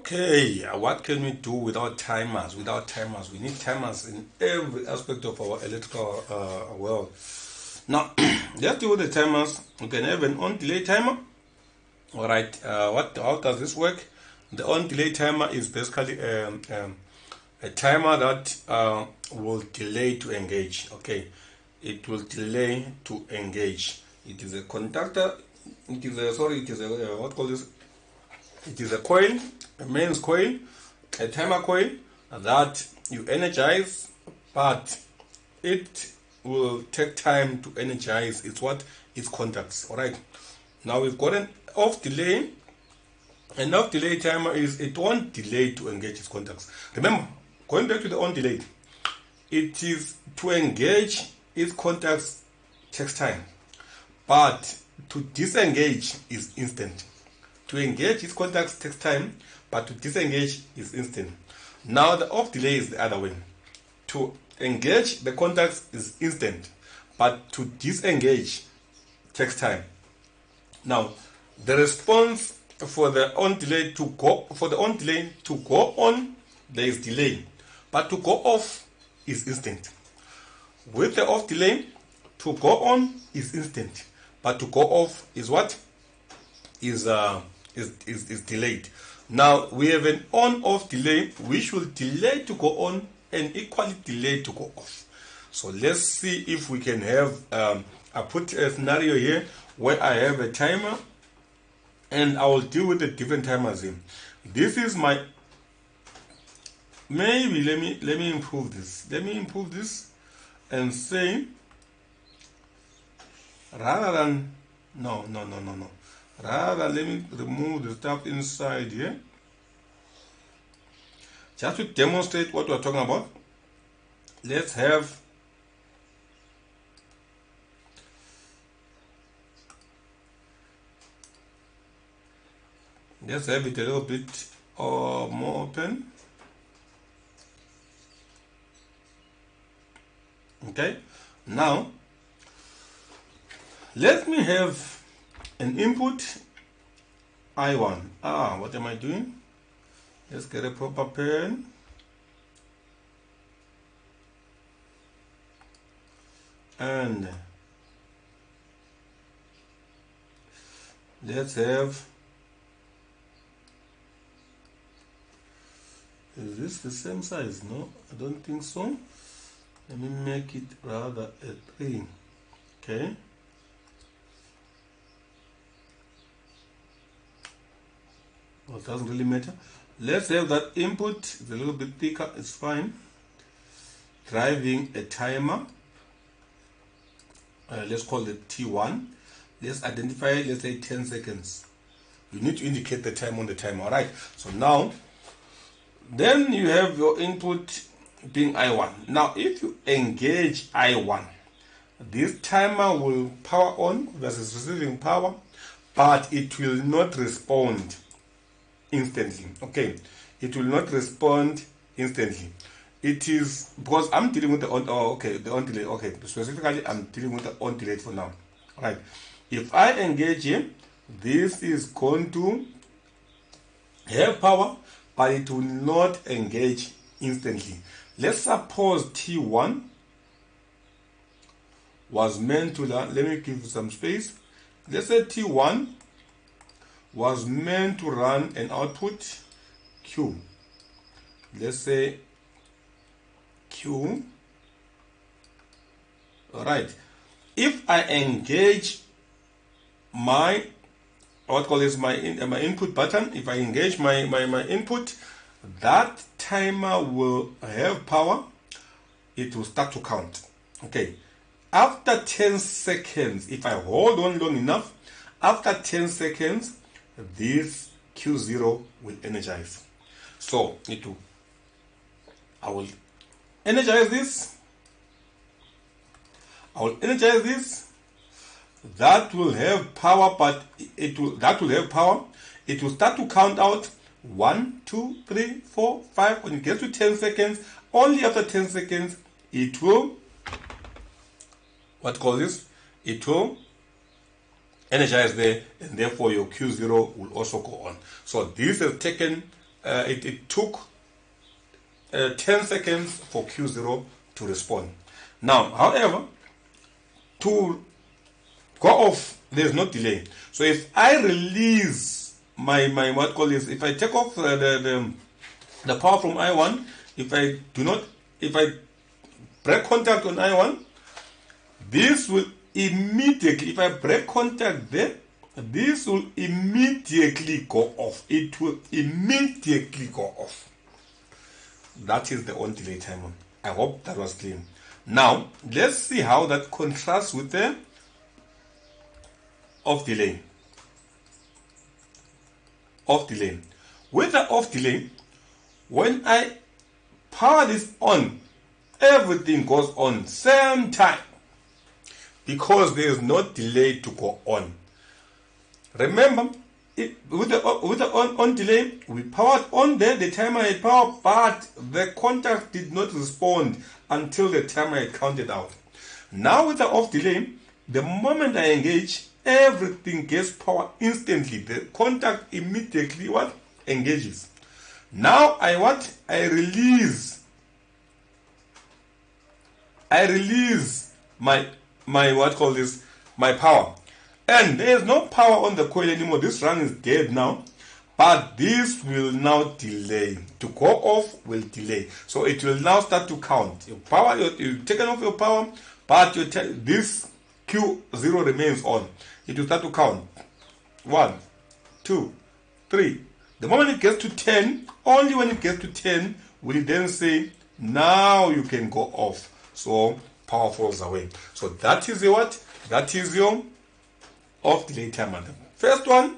Okay, what can we do without timers? Without timers, we need timers in every aspect of our electrical world. Now, let's deal with the timers. We can have an on-delay timer. All right, how does this work? The on-delay timer is basically a timer that will delay to engage. Okay, it will delay to engage. It is a conductor. It is a what call this? It is a coil, a mains coil, a timer coil that you energize, but it will take time to energize its contacts. All right. Now we've got an off delay. An off delay timer is it won't delay to engage its contacts. Remember, going back to the on delay, it is to engage its contacts takes time, but to disengage is instant. To engage its contacts takes time, but to disengage is instant. Now the off delay is the other way. To engage the contacts is instant, but to disengage takes time. Now the response for the on delay to go on, there is delay, but to go off is instant. With the off delay, to go on is instant, but to go off is what? Is delayed. Now we have an on-off delay which will delay to go on and equally delay to go off. So let's see if we can have I put a scenario here where I have a timer and I will deal with the different timers here. This is my maybe let me improve this. Let me improve this and say rather than no. Rather, let me remove the stuff inside here. Just to demonstrate what we're talking about, let's have it a little bit more open. Okay, now let me have an input I1. What am I doing? Let's get a proper pen. And let's have, is this the same size? No, I don't think so. Let me make it rather a 3. Okay. Well, it doesn't really matter. Let's have that input, it's a little bit thicker, it's fine. Driving a timer. Let's call it T1. Let's identify, let's say 10 seconds. You need to indicate the time on the timer. Alright, so now, then you have your input being I1. Now, if you engage I1, this timer will power on versus receiving power, but it will not respond instantly. Okay, it will not respond instantly. It is because I'm dealing with the on delay. Okay, specifically I'm dealing with the on delay for now. All right, if I engage here, this is going to have power, but it will not engage instantly. Let's suppose T1 was meant to run. Let me give some space. Let's say T1 was meant to run an output Q. Let's say Q. All right. If I engage my my input button, if I engage my input, that timer will have power. It will start to count. Okay. After 10 seconds, if I hold on long enough, after 10 seconds, this Q0 will energize. So I will energize this. I will energize this. That will have power, but that will have power. It will start to count out 1, 2, 3, 4, 5. When it gets to 10 seconds, only after 10 seconds, it will it will energize there, and therefore your Q0 will also go on. So this has taken it took 10 seconds for Q0 to respond. Now, however, to go off, there's no delay. So if I release my what call is, if I take off the power from I1, if I break contact on I1, this will immediately, if I break contact there, this will immediately go off. It will immediately go off. That is the on delay timer. I hope that was clear. Now, let's see how that contrasts with the off delay. Off delay. With the off delay, when I power this on, everything goes on same time because there is no delay to go on. Remember, with the on delay, we powered on there, the timer had power, but the contact did not respond until the timer had counted out. Now with the off delay, the moment I engage, everything gets power instantly. The contact immediately what? Engages. Now I release my what call this, my power. And there is no power on the coil anymore. This run is dead now. But this will now delay. To go off will delay. So it will now start to count. Your power, you've taken off your power, but this Q0 remains on. It will start to count. 1, 2, 3. The moment it gets to 10, only when it gets to 10 will it then say, now you can go off. So power falls away. So that is your what? That is your off delay timer. The first one,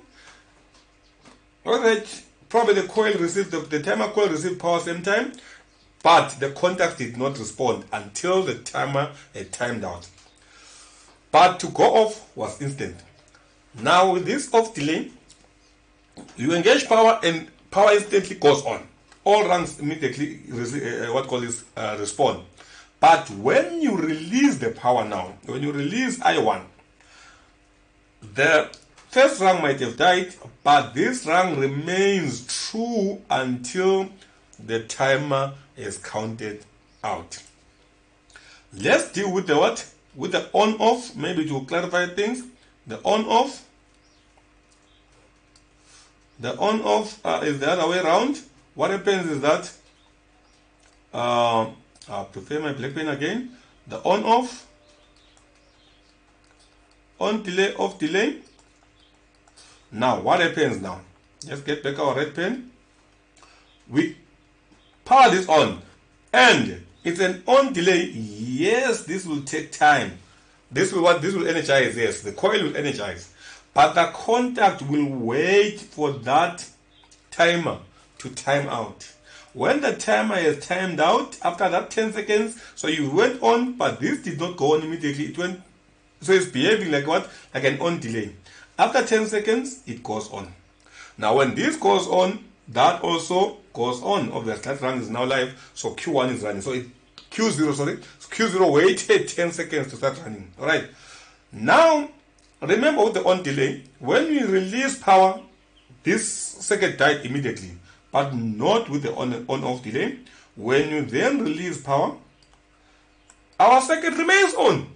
alright, probably the coil received, the timer coil received power same time, but the contact did not respond until the timer had timed out. But to go off was instant. Now with this off delay, you engage power and power instantly goes on. All runs immediately respond. But when you release the power now, when you release I1, the first rung might have died, but this rung remains true until the timer is counted out. Let's deal with the what? With the on-off, maybe to clarify things. The on-off. The on-off is the other way around. What happens is that, I'll prefer my black pen again. The on-off, on delay, off delay. Now, what happens now? Let's get back our red pen. We power this on, and it's an on delay. Yes, this will take time. This will energize. Yes, the coil will energize, but the contact will wait for that timer to time out. When the timer is timed out, after that 10 seconds, so you went on, but this did not go on immediately. It went, so it's behaving like what? Like an on delay. After 10 seconds, it goes on. Now when this goes on, that also goes on. Obviously, that run is now live, so Q1 is running. So Q0 waited 10 seconds to start running. Alright. Now, remember with the on delay, when we release power, this circuit died immediately, but not with the on-off delay. When you then release power, our circuit remains on.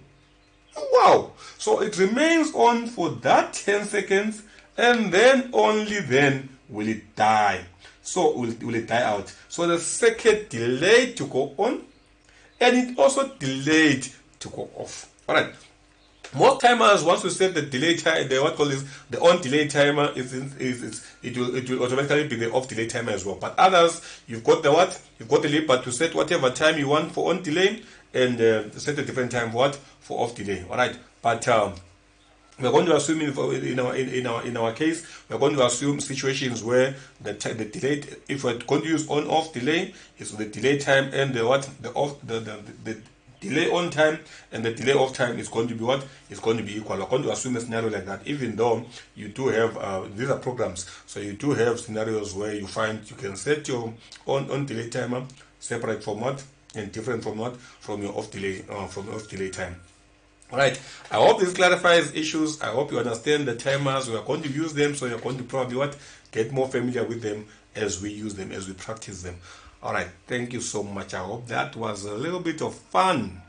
Wow! So it remains on for that 10 seconds, and then only then will it die. So will it die out. So the circuit delayed to go on, and it also delayed to go off. Alright. Most timers, once you set the delay time, the on delay timer, it will automatically be the off delay timer as well. But others, you've got the what? You've got the lever to set whatever time you want for on delay, and set a different time for what? For off delay. Alright. But we're going to assume in our case, we're going to assume situations where the delay, if we're going to use on off delay, is the delay time and the delay on time and the delay off time is going to be what? It's going to be equal. We're going to assume a scenario like that, even though you do have these are programs, so you do have scenarios where you find you can set your on delay timer separate from what and different from what? From your off delay time. Alright, I hope this clarifies issues. I hope you understand the timers. We are going to use them, so you're going to probably what? Get more familiar with them as we use them, as we practice them. All right, thank you so much. I hope that was a little bit of fun